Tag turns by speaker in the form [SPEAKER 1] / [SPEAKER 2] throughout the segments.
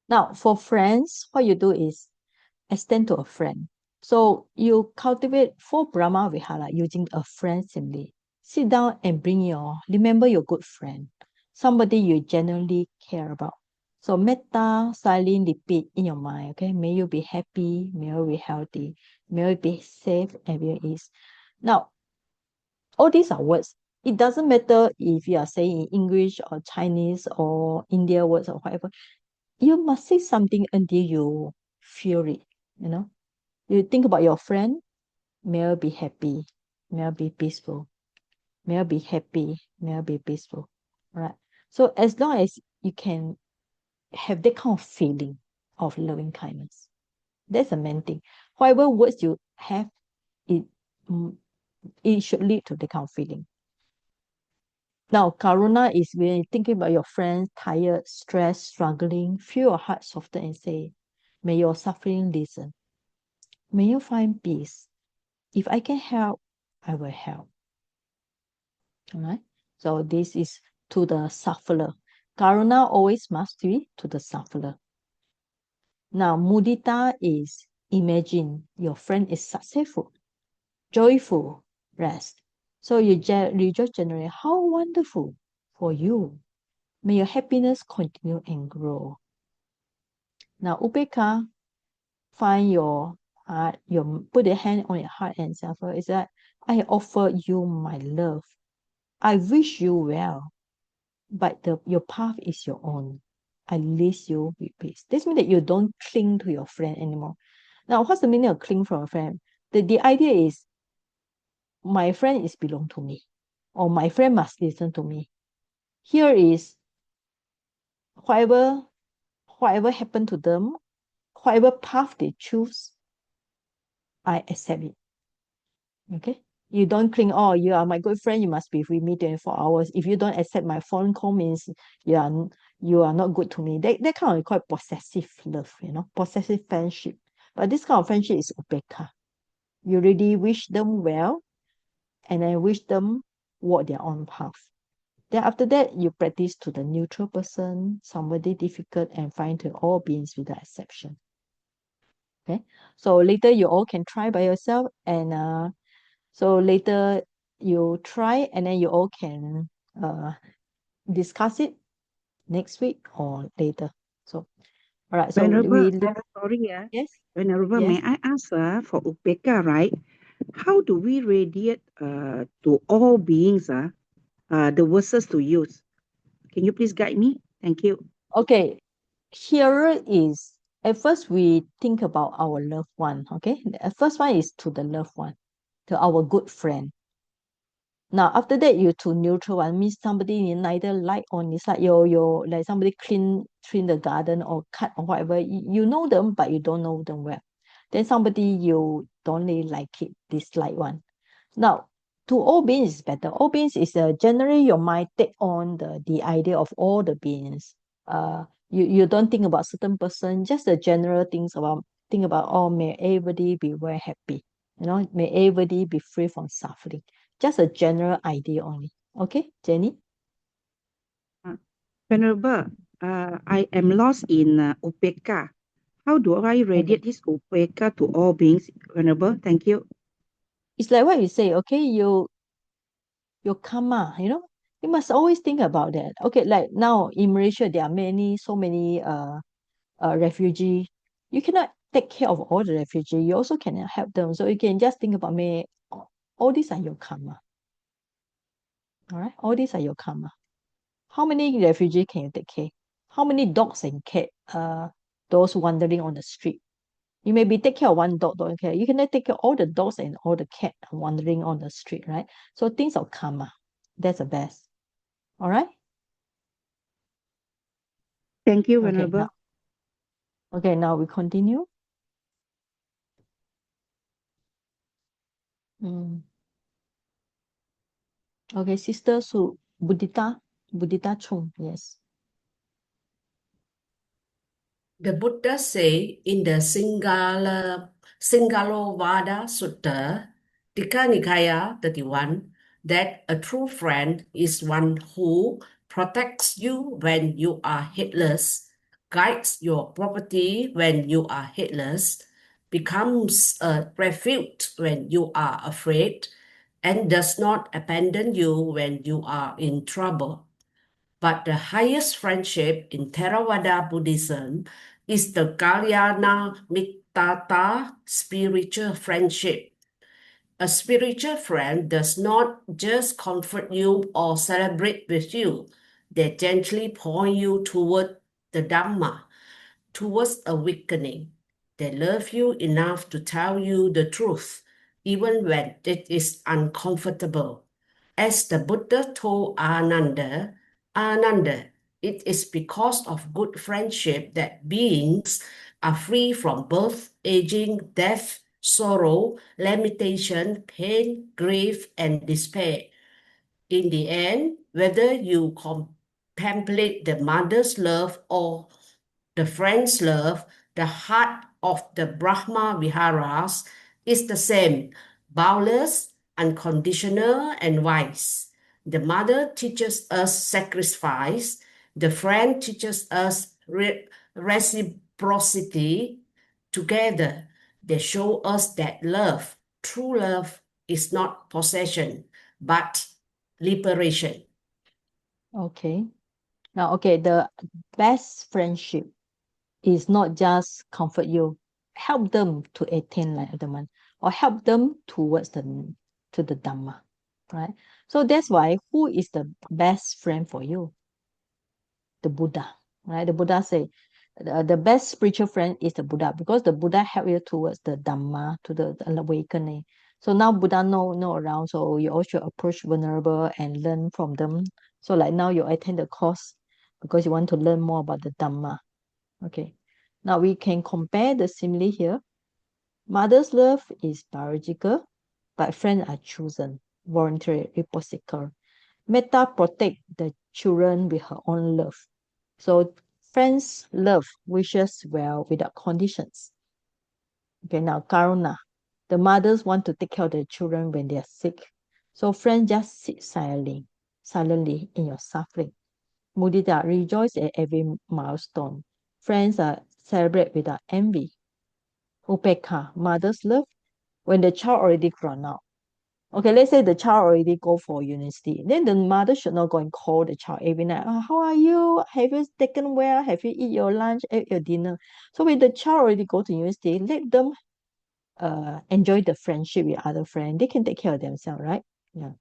[SPEAKER 1] Now, for friends, what you do is extend to a friend. So you cultivate for Brahma Vihara using a friend simply. Sit down and remember your good friend, somebody you genuinely care about. So metta, silently repeat in your mind, okay? May you be happy, may you be healthy, may you be safe and be at ease. Now, all these are words. It doesn't matter if you are saying in English or Chinese or India words or whatever. You must say something until you feel it, you know. You think about your friend, may I be happy, may I be peaceful, may I be happy, may I be peaceful. Right. So as long as you can have that kind of feeling of loving kindness, that's the main thing. Whatever words you have, it mm, it should lead to that kind of feeling. Now, karuna is when you're thinking about your friends, tired, stressed, struggling, feel your heart soften and say, may your suffering listen. May you find peace. If I can help, I will help. All right. So this is to the sufferer. Karuna always must be to the sufferer. Now, mudita is imagine your friend is successful, joyful, rest. So you just generate how wonderful for you. May your happiness continue and grow. Now, upeka, find your heart, put a hand on your heart and suffer. Is that I offer you my love. I wish you well, but your path is your own. I leave you with peace. This means that you don't cling to your friend anymore. Now, what's the meaning of cling from a friend? The idea is my friend is belong to me, or my friend must listen to me. Here is whatever whatever happened to them, whatever path they choose, I accept it. Okay? You don't cling, oh, you are my good friend, you must be with me 24 hours. If you don't accept my phone call means you are not good to me. That kind of quite possessive love, possessive friendship. But this kind of friendship is upeka. You really wish them well and then wish them walk their own path. Then after that, you practice to the neutral person, somebody difficult, and find to all beings without exception. Okay, so later you all can try by yourself, and so later you try, and then you all can discuss it next week or later. So, all right. So
[SPEAKER 2] Venerable,
[SPEAKER 1] we
[SPEAKER 2] sorry, yeah.
[SPEAKER 1] yes,
[SPEAKER 2] Venerable,
[SPEAKER 1] yes.
[SPEAKER 2] may I ask for Upeka, right? How do we radiate to all beings the verses to use? Can you please guide me? Thank you.
[SPEAKER 1] Okay. Here is at first we think about our loved one. Okay, the first one is to the loved one, to our good friend. Now after that, you to neutral one means somebody you neither like or dislike. Your like somebody clean the garden or cut or whatever. You know them, but you don't know them well. Then somebody you don't really like it, dislike one. Now, to all beings is better. All beings is generally your mind take on the idea of all the beings. You don't think about certain person, just the general things about think about oh may everybody be very happy. May everybody be free from suffering. Just a general idea only. Okay, Jenny?
[SPEAKER 2] Uh, Venerable, I am lost in Upeka. How do I
[SPEAKER 1] Okay.
[SPEAKER 2] radiate this Upeka to all beings, Venerable? Thank you.
[SPEAKER 1] It's like what you say, okay, your karma, you must always think about that. Okay, like now in Malaysia, there are so many refugee. You cannot take care of all the refugee. You also cannot help them. So you can just think about me. All these are your karma. All right, all these are your karma. How many refugee can you take care? How many dogs and cat? Those wandering on the street. You maybe take care of one dog, don't care. You cannot take care of all the dogs and all the cat wandering on the street, right? So things of karma. That's the best. All right.
[SPEAKER 2] Thank you,
[SPEAKER 1] Okay.
[SPEAKER 2] Venerable.
[SPEAKER 1] Now we continue. Mm. Okay, Sister Su Buddhita Chung. Yes.
[SPEAKER 3] The Buddha say in the Singalovada Sutta, Tikka Nikaya 31, that a true friend is one who protects you when you are helpless, guides your property when you are heedless, becomes a refuge when you are afraid, and does not abandon you when you are in trouble. But the highest friendship in Theravada Buddhism is the Kalyana Mittata spiritual friendship. A spiritual friend does not just comfort you or celebrate with you, they gently point you toward the Dhamma, towards awakening. They love you enough to tell you the truth, even when it is uncomfortable. As the Buddha told Ananda, Ananda, it is because of good friendship that beings are free from birth, aging, death, sorrow, limitation, pain, grief, and despair. In the end, whether you contemplate the mother's love or the friend's love, the heart of the Brahma Viharas is the same, boundless, unconditional, and wise. The mother teaches us sacrifice, the friend teaches us reciprocity. Together, they show us that love, true love, is not possession, but liberation.
[SPEAKER 1] Okay. Now, okay, the best friendship is not just comfort you, help them to attain enlightenment or help them towards to the Dhamma, right? So that's why who is the best friend for you? The Buddha, right? The Buddha say the best spiritual friend is the Buddha because the Buddha help you towards the Dhamma, to the awakening. So now Buddha no around, so you also approach vulnerable and learn from them. So like now you attend the course because you want to learn more about the Dhamma. Okay. Now we can compare the simile here. Mother's love is biological, but friends are chosen, voluntary, reciprocal. Metta protect the children with her own love. So friends love wishes well without conditions. Okay, now Karuna. The mothers want to take care of the children when they are sick. So friends just sit silently in your suffering. Mudita rejoice at every milestone. Friends are celebrate without envy. Upekha, mother's love, when the child already grown up. Okay, let's say the child already go for university. Then the mother should not go and call the child every night. Oh, how are you? Have you taken well? Have you eat your lunch, ate your dinner? So when the child already go to university, let them enjoy the friendship with other friends. They can take care of themselves, right? Yeah.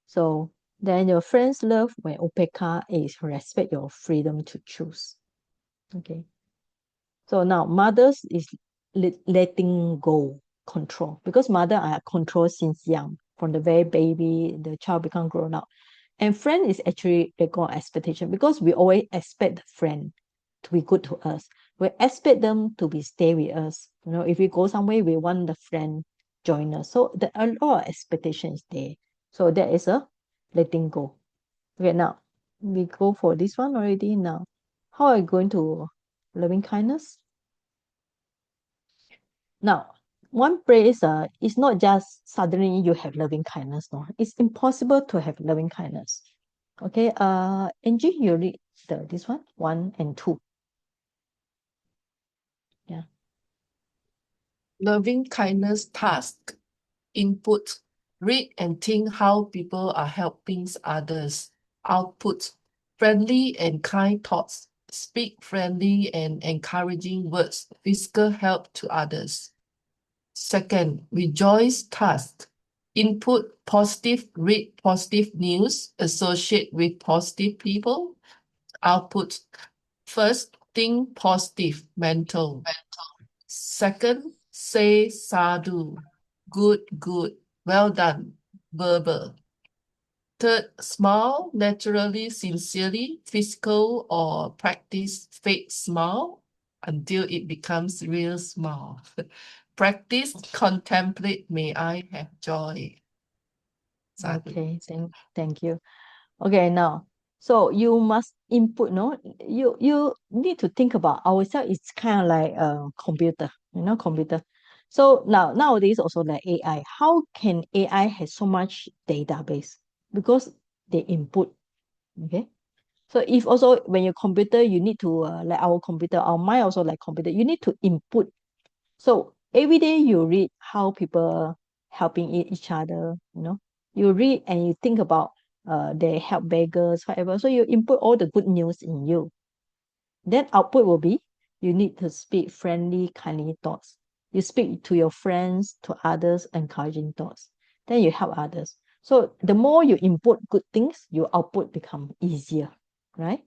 [SPEAKER 1] So then your friends love when upekha is respect your freedom to choose. Okay. So now mothers is letting go control because mother are controlled since young from the very baby the child become grown up, and friend is actually they go expectation because we always expect the friend to be good to us. We expect them to be stay with us. You know, if we go somewhere, we want the friend join us. So the a lot of expectation is there. So that is a letting go. Okay, now we go for this one already. Now, how are you going to loving kindness? Now, one praise is not just suddenly you have loving kindness. No, it's impossible to have loving kindness. Okay, Angie, you read this one and two. Yeah.
[SPEAKER 4] Loving kindness task. Input. Read and think how people are helping others. Output. Friendly and kind thoughts. Speak friendly and encouraging words. Physical help to others. Second, rejoice task. Input positive, read positive news, associate with positive people. Output. First, think positive, mental. Second, say sadhu, good, good, well done, verbal. Third, smile naturally, sincerely, physical or practice fake smile until it becomes real smile. Practice, contemplate, may I have joy. Sadhu.
[SPEAKER 1] Okay, thank you. Okay, now, so you must input, no? You need to think about ourselves. It's kind of like a computer, computer. So nowadays also like AI. How can AI has so much database? Because they input, okay? So if also when your computer, you need to like our computer, our mind also like computer, you need to input. So every day you read how people helping each other, you read and you think about they help beggars, whatever. So you input all the good news in you. Then output will be you need to speak friendly, kindly thoughts. You speak to your friends, to others, encouraging thoughts. Then you help others. So the more you input good things, your output become easier, right?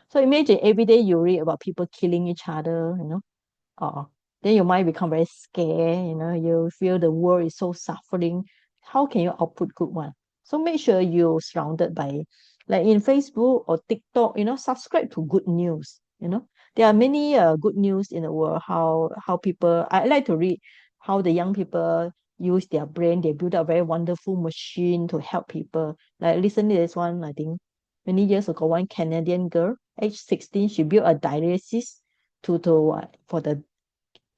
[SPEAKER 1] So imagine every day you read about people killing each other, or then your mind become very scared, you feel the world is so suffering. How can you output good one? So make sure you're surrounded by, like in Facebook or TikTok, subscribe to good news. There are many good news in the world. How people, I like to read how the young people use their brain. They build a very wonderful machine to help people. Like recently, there's one, I think many years ago, one Canadian girl, age 16, she built a dialysis for the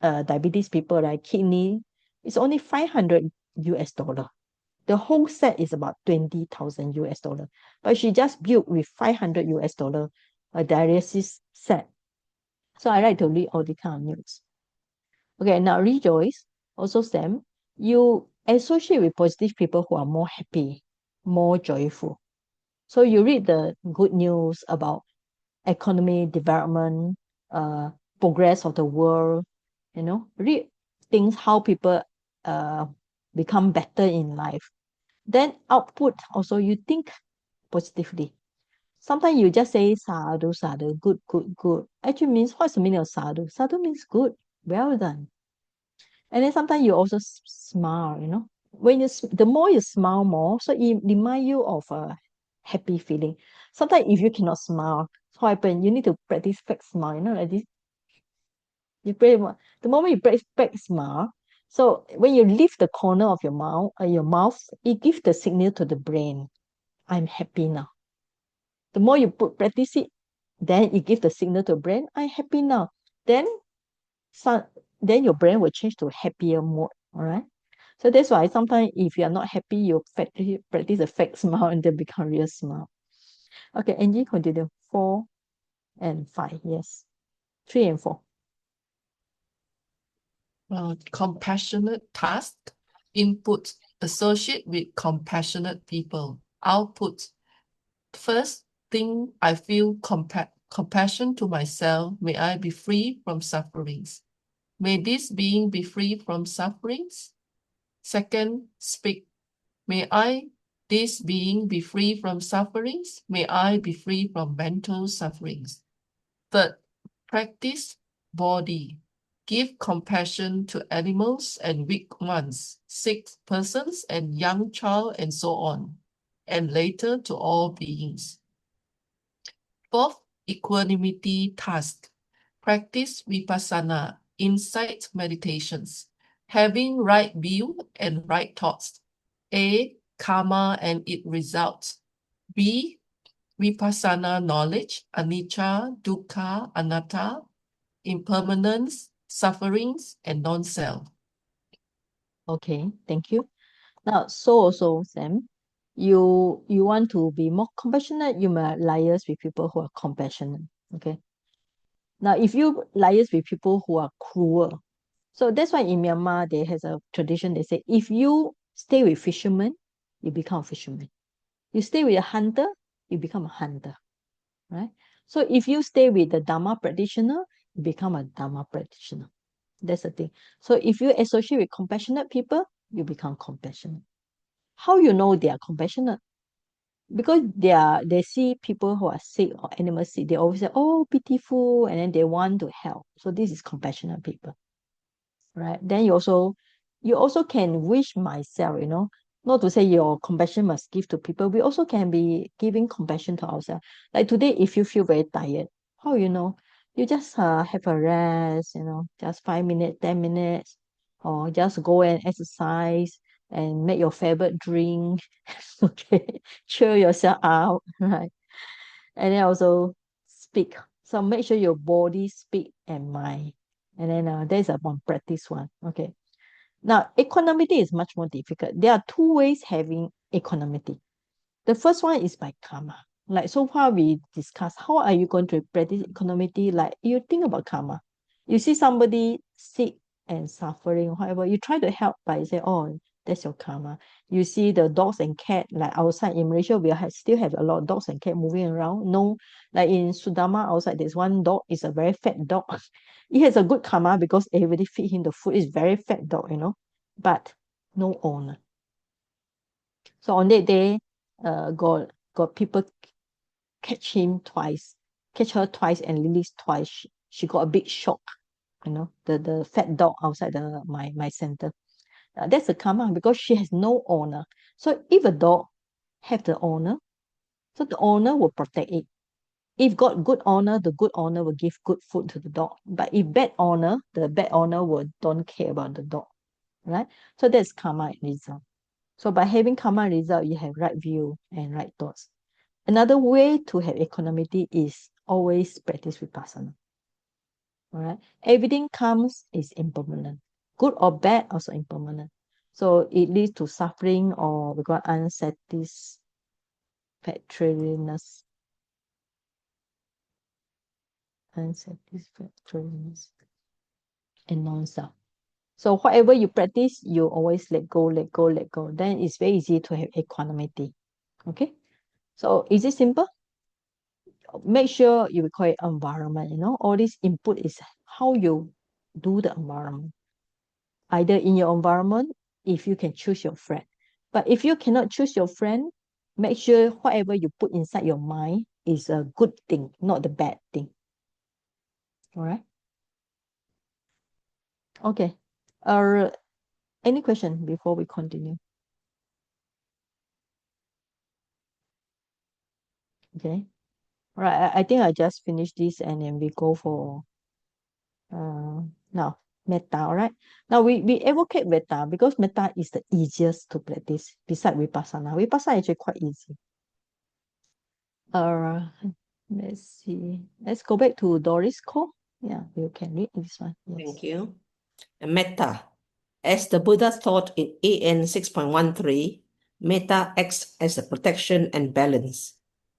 [SPEAKER 1] diabetes people, like kidney. It's only 500 US dollar. The whole set is about 20,000 US dollar. But she just built with 500 US dollar a dialysis set. So I like to read all the kind of news. Okay, now rejoice. Also, Sam, you associate with positive people who are more happy, more joyful. So you read the good news about economy development, uh, progress of the world, read things how people uh, become better in life. Then output also you think positively. Sometimes you just say sadhu, sadhu, good, good, good. Actually means what's the meaning of sadhu? Sadhu means good, well done. And then sometimes you also smile, When the more you smile more, so it remind you of a happy feeling. Sometimes if you cannot smile, what happen? You need to practice fake smile, like this. You pray the moment you practice fake smile, so when you lift the corner of your mouth, it gives the signal to the brain, I'm happy now. The more you practice it, then it gives the signal to the brain, I'm happy now. Then so, then your brain will change to happier mode. All right. So that's why sometimes if you are not happy, you practice a fake smile and then become real smile. Okay, Angie, continue. 4 and 5. Yes. 3 and 4.
[SPEAKER 4] Compassionate task. Input. Associate with compassionate people. Output. First thing, I feel compassion to myself. May I be free from sufferings. May this being be free from sufferings. Second, speak. May I, this being, be free from sufferings. May I be free from mental sufferings. Third, practice body. Give compassion to animals and weak ones, sick persons and young child, and so on, and later to all beings. Fourth, equanimity task. Practice vipassana, insight meditations, having right view and right thoughts. A, karma and its results. B, vipassana knowledge, anicca, dukkha, anatta, impermanence, sufferings, and non-self.
[SPEAKER 1] Okay, thank you. Now, so also, Sam, you want to be more compassionate, you may liaise with people who are compassionate. Okay. Now, if you liaise with people who are cruel, so that's why in Myanmar there has a tradition. They say if you stay with fishermen, you become a fisherman. You stay with a hunter, you become a hunter, right? So if you stay with the Dharma practitioner, you become a Dharma practitioner. That's the thing. So if you associate with compassionate people, you become compassionate. How you know they are compassionate? Because they see people who are sick or animals sick, they always say, oh, pitiful, and then they want to help. So this is compassionate people, right? Then you also can wish myself, not to say your compassion must give to people. We also can be giving compassion to ourselves. Like today, if you feel very tired, how you know? You just have a rest, just 5 minutes, 10 minutes, or just go and exercise and make your favorite drink. Okay, cheer yourself out, right? And then also speak. So make sure your body speak and mind. And then there's a one practice one. Okay. Now, equanimity is much more difficult. There are two ways having equanimity. The first one is by karma. Like so far we discussed, how are you going to practice equanimity? Like you think about karma. You see somebody sick and suffering, whatever, you try to help by say, oh, that's your karma. You see the dogs and cat, like outside in Malaysia, we still have a lot of dogs and cat moving around. No, like in Sudama outside, there's one dog, is a very fat dog. It has a good karma because everybody feed him the food. It's very fat dog, but no owner. So on that day, got people catch her twice and release twice. She got a big shock, the fat dog outside my center. That's the karma because she has no owner. So if a dog have the owner, so the owner will protect it. If got good owner, the good owner will give good food to the dog. But if bad owner, the bad owner will don't care about the dog, right? So that's karma result. So by having karma result, you have right view and right thoughts. Another way to have equanimity is always practice vipassana. All right, everything comes is impermanent, good or bad also impermanent. So it leads to suffering or we got unsatisfactoriness, and non-self. So whatever you practice, you always let go, let go, let go. Then it's very easy to have equanimity. Okay, so is it simple? Make sure you require environment. All this input is how you do the environment. Either in your environment, if you can choose your friend. But if you cannot choose your friend, make sure whatever you put inside your mind is a good thing, not the bad thing. All right. Okay. Any question before we continue? Okay. All right. I think I just finished this and then we go for now Metta. All right. Now we advocate Metta because Metta is the easiest to practice beside Vipassana. Vipassana is actually quite easy. Let's see. Let's go back to Doris Cole. Yeah, you can read this one. Yes.
[SPEAKER 3] Thank you. Metta. As the Buddha taught in AN 6.13, metta acts as a protection and balance.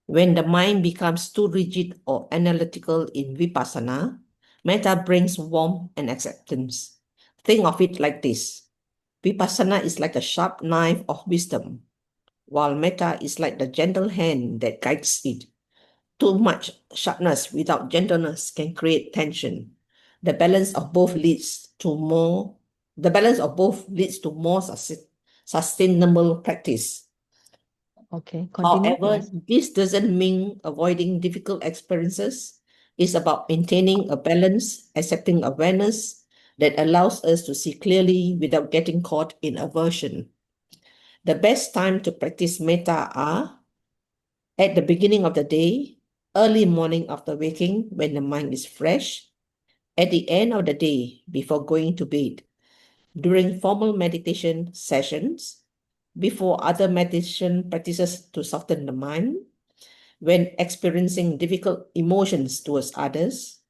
[SPEAKER 3] When the mind becomes too rigid or analytical in vipassana, metta brings warmth and acceptance. Think of it like this. Vipassana is like a sharp knife of wisdom, while metta is like the gentle hand that guides it. Too much sharpness without gentleness can create tension. The balance of both leads to more sustainable practice.
[SPEAKER 1] Okay, continue.
[SPEAKER 3] However,
[SPEAKER 1] Yes.
[SPEAKER 3] this doesn't mean avoiding difficult experiences. It's about maintaining a balance, accepting awareness that allows us to see clearly without getting caught in aversion. The best time to practice metta are at the beginning of the day, early morning after waking when the mind is fresh, at the end of the day before going to bed, during formal meditation sessions, before other meditation practices to soften the mind, when experiencing difficult emotions towards others,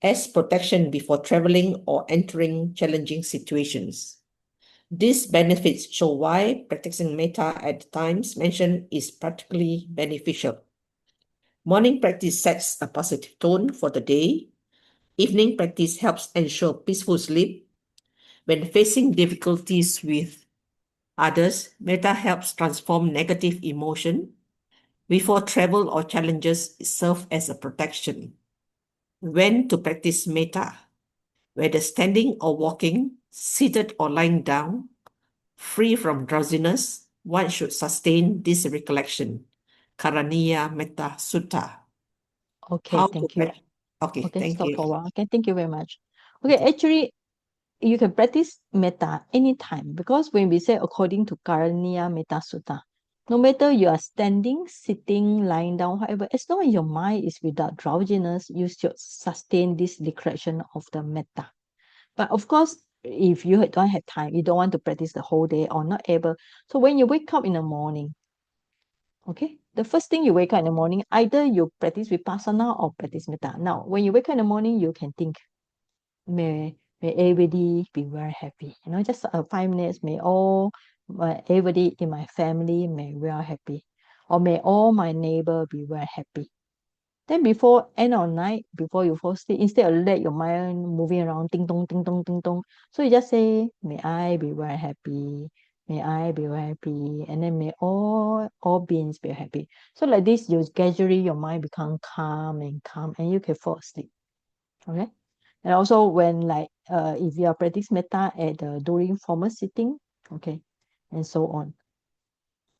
[SPEAKER 3] as protection before traveling or entering challenging situations. These benefits show why practicing metta at the times mentioned is practically beneficial. Morning practice sets a positive tone for the day. Evening practice helps ensure peaceful sleep. When facing difficulties with others, metta helps transform negative emotion. Before travel or challenges, it serves as a protection. When to practice metta? Whether standing or walking, seated or lying down, free from drowsiness, one should sustain this recollection. Karaniya Metta Sutta.
[SPEAKER 1] Okay,
[SPEAKER 3] How to
[SPEAKER 1] thank you.
[SPEAKER 3] practice? Okay,
[SPEAKER 1] Okay,
[SPEAKER 3] thank
[SPEAKER 1] stop
[SPEAKER 3] you.
[SPEAKER 1] for a while. Okay, thank you very much. Okay,
[SPEAKER 3] Okay.
[SPEAKER 1] actually, you can practice metta anytime because when we say according to Karaniya Metta Sutta, no matter you are standing, sitting, lying down, however, as long as your mind is without drowsiness, you should sustain this declaration of the metta. But of course, if you don't have time, you don't want to practice the whole day or not able. So when you wake up in the morning, okay, the first thing you wake up in the morning, either you practice vipassana or practice metta. Now, when you wake up in the morning, you can think, may everybody be very happy. Just 5 minutes, everybody in my family may be very happy. or may all my neighbor be very happy. Then before end of night, before you fall asleep, instead of let your mind moving around, ding dong, ding dong, ding dong. So you just say, may I be very happy, may I be very happy, and then may all beings be happy. So like this, you gradually your mind become calm, and you can fall asleep. Okay. And also when like if you are practicing metta at during formal sitting, okay, and so on.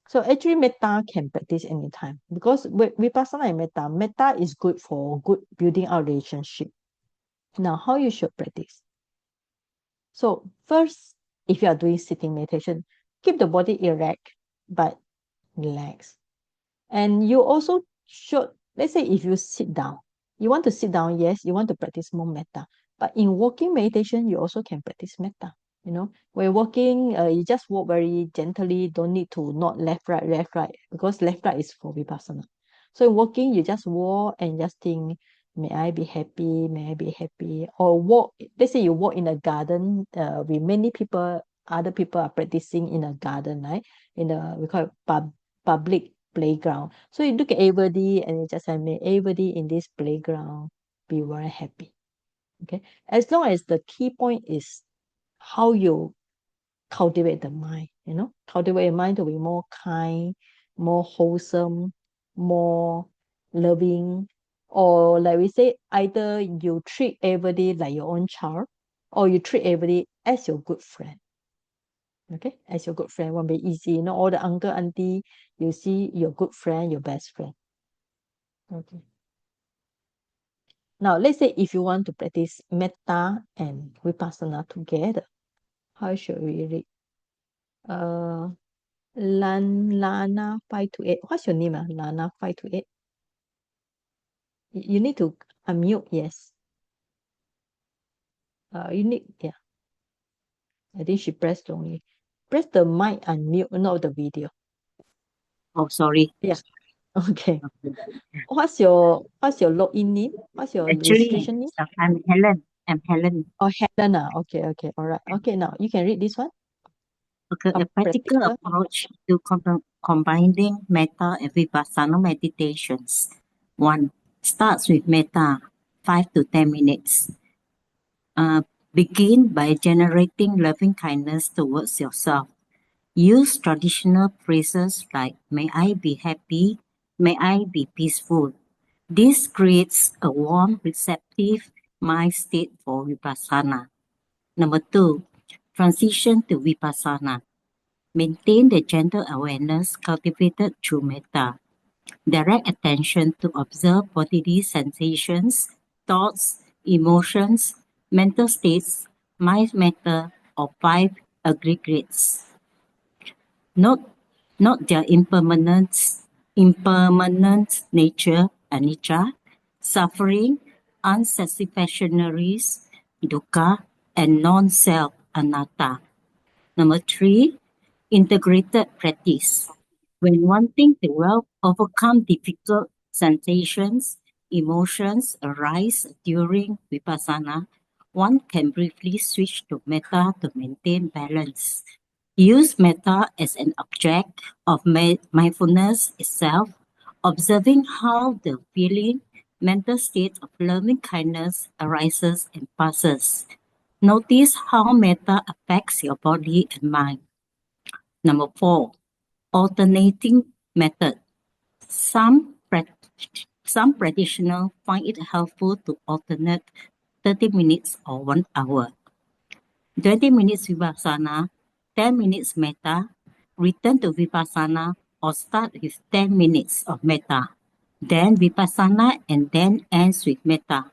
[SPEAKER 1] So actually metta can practice anytime because vipassana and metta is good for good building our relationship. Now how you should practice? So first, if you are doing sitting meditation, keep the body erect but relax. And you also should, let's say if you sit down, you want to sit down, yes, you want to practice more metta. But in walking meditation, you also can practice metta. You know, when walking, you just walk very gently, don't need to not left, right, because left, right is for vipassana. So in walking, you just walk and just think, may I be happy, may I be happy. Or walk, let's say you walk in a garden with many people, other people are practicing in a garden, right? In the, we call it public playground. So you look at everybody and you just say, may everybody in this playground be very happy. Okay. As long as the key point is how you cultivate the mind, you know, cultivate your mind to be more kind, more wholesome, more loving, or like we say, either you treat everybody like your own child, or you treat everybody as your good friend. Okay, as your good friend won't be easy. You know, all the uncle, auntie, you see your good friend, your best friend. Okay. Now, let's say if you want to practice metta and vipassana together, how should we read? Lana 528. What's your name? Lana 528. You need to unmute, yes. You need, yeah. I think she pressed only. Press the mic unmute, not the video.
[SPEAKER 2] Oh, sorry.
[SPEAKER 1] Yeah. Okay. What's your login name? What's your
[SPEAKER 2] Actually,
[SPEAKER 1] registration name?
[SPEAKER 2] I'm Helen. I'm Helen.
[SPEAKER 1] Oh, Helena. Okay, all right. Okay, now you can read this one.
[SPEAKER 2] Okay,
[SPEAKER 1] A
[SPEAKER 2] a practical
[SPEAKER 1] practical.
[SPEAKER 2] approach to combining metta and vipassana meditations. 1. Starts with metta, 5 to 10 minutes. Begin by generating loving kindness towards yourself. Use traditional phrases like, may I be happy, may I be peaceful. This creates a warm, receptive mind state for vipassana. Number 2, transition to vipassana. Maintain the gentle awareness cultivated through metta. Direct attention to observe bodily sensations, thoughts, emotions, mental states, mind matter, or five aggregates. Note their impermanent nature, anicca, suffering, unsatisfactoriness, dukkha, and non-self, anatta. Number 3, integrated practice. When wanting to overcome difficult sensations, emotions arise during vipassana, one can briefly switch to metta to maintain balance. Use metta as an object of mindfulness itself, observing how the feeling, mental state of loving kindness arises and passes. Notice how metta affects your body and mind. Number 4, alternating method. Some practitioners find it helpful to alternate 30 minutes or 1 hour. 20 minutes vipassana, 10 minutes metta, return to vipassana or start with 10 minutes of metta, then vipassana and then ends with metta.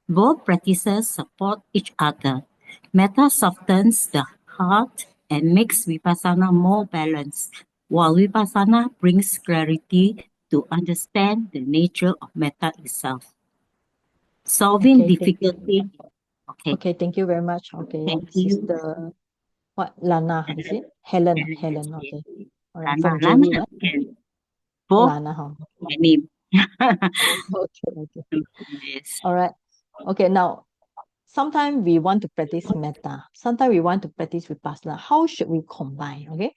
[SPEAKER 2] Both practices support each other. Metta softens the heart and makes vipassana more balanced, while vipassana brings clarity to understand the nature of metta itself. Solving
[SPEAKER 1] Okay, thank you.
[SPEAKER 2] difficulty. Okay,
[SPEAKER 1] Okay, thank you very much. Okay,
[SPEAKER 2] thank you.
[SPEAKER 1] Sister, what, Lana, is it? Helen,
[SPEAKER 2] Yes,
[SPEAKER 1] Helen,
[SPEAKER 2] yes.
[SPEAKER 1] okay. All right,
[SPEAKER 2] Lana,
[SPEAKER 1] from
[SPEAKER 2] Lana,
[SPEAKER 1] JB, right?
[SPEAKER 2] can both
[SPEAKER 1] Lana, huh?
[SPEAKER 2] my name.
[SPEAKER 1] Okay.
[SPEAKER 2] Yes.
[SPEAKER 1] All right. Okay, now, sometimes we want to practice metta. Sometimes we want to practice vipassana. How should we combine? Okay.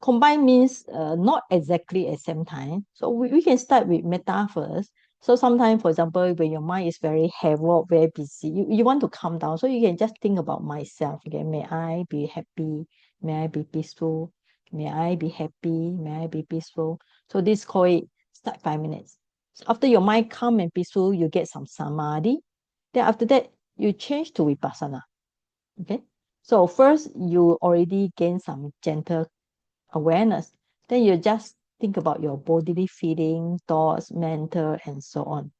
[SPEAKER 1] Combine means not exactly at the same time. So we can start with metta first. So sometimes, for example, when your mind is very havoc, very busy, you want to calm down. So you can just think about myself. Okay, may I be happy? May I be peaceful? May I be happy? May I be peaceful? So this call it start 5 minutes. So after your mind calm and peaceful, you get some samadhi. Then after that, you change to vipassana. Okay. So first you already gain some gentle awareness. Then you just think about your bodily feeling, thoughts, mental, and so on.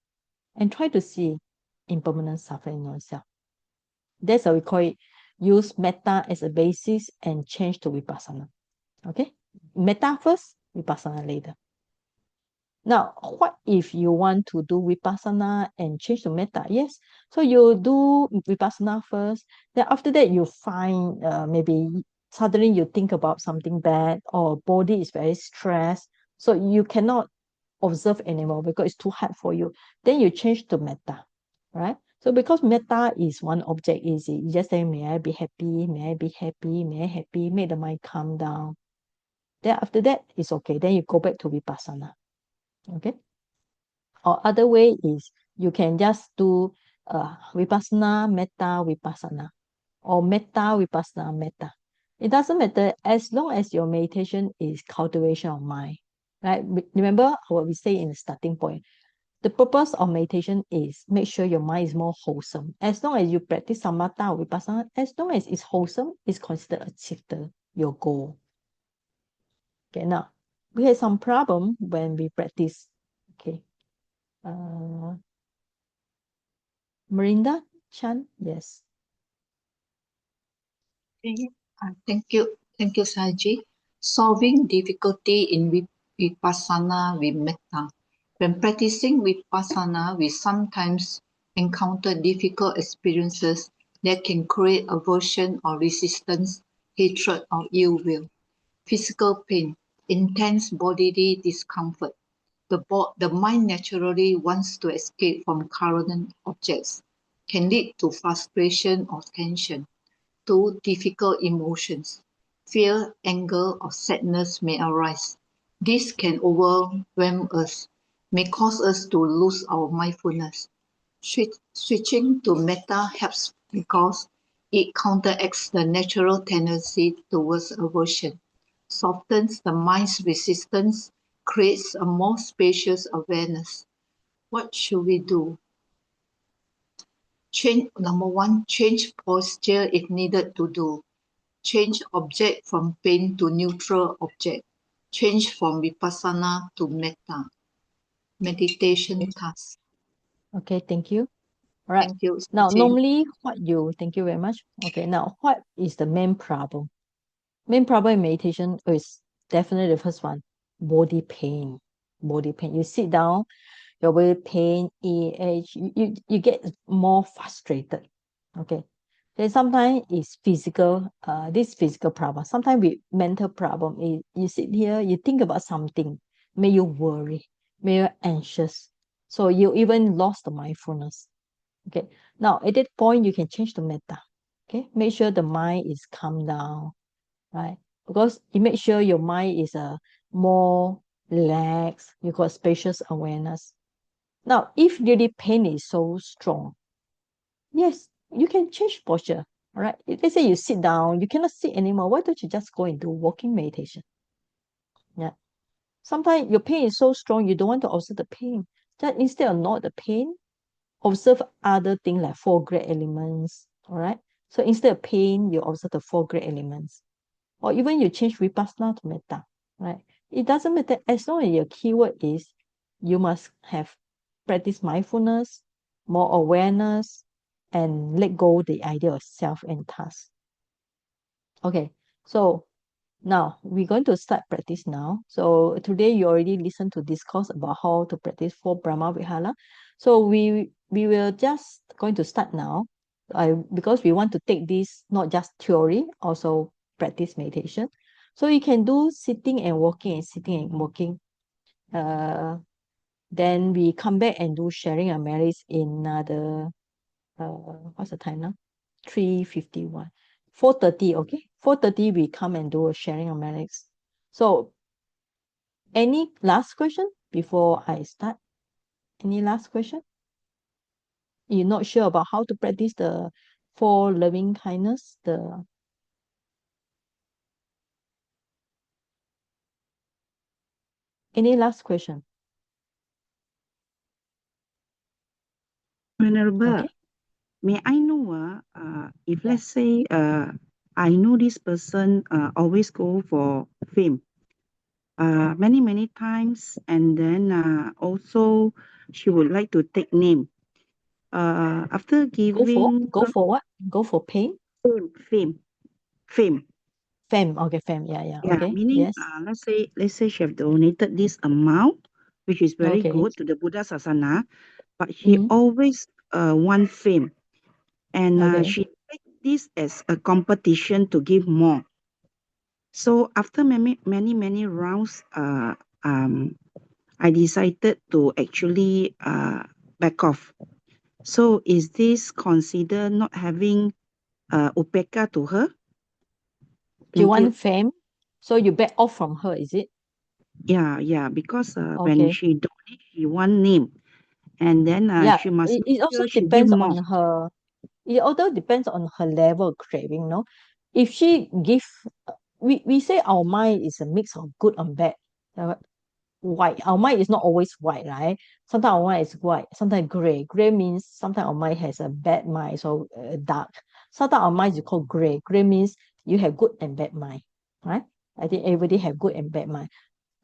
[SPEAKER 1] And try to see impermanent suffering in yourself. That's how we call it. Use metta as a basis and change to vipassana. Okay? Metta first, vipassana later. Now, what if you want to do vipassana and change to metta? Yes. So you do vipassana first. Then after that, you find maybe suddenly you think about something bad or body is very stressed. So you cannot observe anymore because it's too hard for you. Then you change to metta, right? So because metta is one object easy, you just say, may I be happy, may I be happy, may I happy, make the mind calm down. Then after that, it's okay. Then you go back to vipassana. Okay. Or other way is you can just do vipassana, metta, vipassana, or metta, vipassana, metta. It doesn't matter as long as your meditation is cultivation of mind. Right? Remember what we say in the starting point. The purpose of meditation is make sure your mind is more wholesome. As long as you practice samatha or vipassana, as long as it's wholesome, it's considered achieved your goal. Okay, now we had some problem when we practice. Okay. Marinda Chan, yes.
[SPEAKER 5] Okay. Thank you, Saji. Solving difficulty in Vipassana with Metta. When practicing Vipassana, we sometimes encounter difficult experiences that can create aversion or resistance, hatred or ill will. Physical pain, intense bodily discomfort. The mind naturally wants to escape from current objects, can lead to frustration or tension. Two, difficult emotions. Fear, anger, or sadness may arise. This can overwhelm us, may cause us to lose our mindfulness. Switching to metta helps because it counteracts the natural tendency towards aversion, softens the mind's resistance, creates a more spacious awareness. What should we do? Number one, change posture if needed to do. Change object from pain to neutral object. Change from vipassana to metta. Meditation task.
[SPEAKER 1] Okay, thank you. All right.
[SPEAKER 5] Thank you,
[SPEAKER 1] Now,
[SPEAKER 5] Saji.
[SPEAKER 1] normally thank you very much. Okay, now what is the main problem? Main problem in meditation is definitely the first one, body pain. Body pain. You sit down, your body pain, age, you get more frustrated. Okay. Then sometimes it's physical, this physical problem. Sometimes with mental problem, you sit here, you think about something, may you worry, may you anxious. So you even lost the mindfulness. Okay. Now at that point, you can change to metta. Okay. Make sure the mind is calm down, right? Because you make sure your mind is more relaxed, you got spacious awareness. Now, if really pain is so strong, yes, you can change posture. All right. If they say you sit down, you cannot sit anymore. Why don't you just go and do walking meditation? Yeah. Sometimes your pain is so strong, you don't want to observe the pain. Just instead of not the pain, observe other things like four great elements. All right. So instead of pain, you observe the four great elements. Or even you change vipassana to metta. Right. It doesn't matter as long as your keyword is you must have practice mindfulness, more awareness, and let go the idea of self and task. Okay, so now we're going to start practice now. So today you already listened to discourse about how to practice for Brahma Vihala. So we will just going to start now. Because we want to take this not just theory, also practice meditation. So you can do sitting and walking and sitting and walking. Then we come back and do sharing our merits in another what's the time now? 3:51. 4:30, okay? 4:30 we come and do a sharing of merits. So, any last question before I start? Any last question? You're not sure about how to practice the 4 loving kindness? Any last question?
[SPEAKER 6] Venerable,
[SPEAKER 1] Okay.
[SPEAKER 6] may I know if
[SPEAKER 1] Yeah.
[SPEAKER 6] let's say I know this person always go for fame many times, and then also she would like to take name. After giving
[SPEAKER 1] Go for what? Go for pain?
[SPEAKER 6] fame.
[SPEAKER 1] Fame. Okay, fame. Yeah.
[SPEAKER 6] Yeah,
[SPEAKER 1] Okay.
[SPEAKER 6] meaning
[SPEAKER 1] Yes.
[SPEAKER 6] let's say she have donated this amount, which is very
[SPEAKER 1] Okay.
[SPEAKER 6] good to the Buddha Sasana, but she
[SPEAKER 1] Mm,
[SPEAKER 6] always want fame, and
[SPEAKER 1] okay.
[SPEAKER 6] she take this as a competition to give more. So after many rounds, I decided to actually back off. So is this consider not having upeka to her?
[SPEAKER 1] She
[SPEAKER 6] Thank you.
[SPEAKER 1] want fame, so you back off from her, is it?
[SPEAKER 6] Yeah, because when
[SPEAKER 1] Okay.
[SPEAKER 6] she donate, she want name, and then
[SPEAKER 1] Yeah.
[SPEAKER 6] she must make
[SPEAKER 1] It also
[SPEAKER 6] sure she give
[SPEAKER 1] depends
[SPEAKER 6] more.
[SPEAKER 1] on her. It also depends on her level of craving, no? If she give, we say our mind is a mix of good and bad. White. Our mind is not always white, right? Sometimes our mind is white, sometimes gray. Gray means sometimes our mind has a bad mind, so dark. Sometimes our mind is called gray. Gray means you have good and bad mind, right? I think everybody have good and bad mind,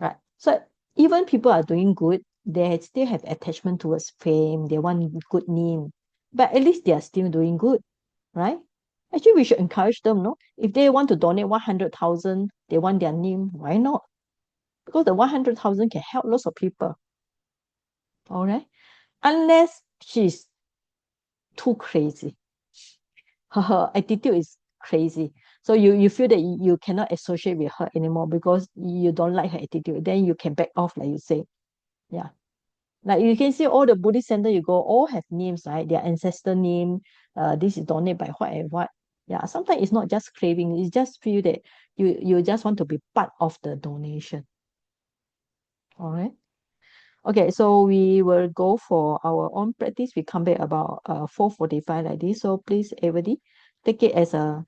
[SPEAKER 1] right? So even people are doing good, they still have attachment towards fame. They want good name, but at least they are still doing good, right? Actually, we should encourage them, no? If they want to donate 100,000, they want their name, why not? Because the 100,000 can help lots of people. All right. Unless she's too crazy. Her attitude is crazy. So you feel that you cannot associate with her anymore because you don't like her attitude. Then you can back off, like you say. Yeah. Like you can see all the Buddhist center you go, all have names, right? Their ancestor name. This is donated by what and what. Yeah. Sometimes it's not just craving. You just feel that you just want to be part of the donation. All right. Okay, so we will go for our own practice. We come back about 4:45 like this. So please, everybody, take it as a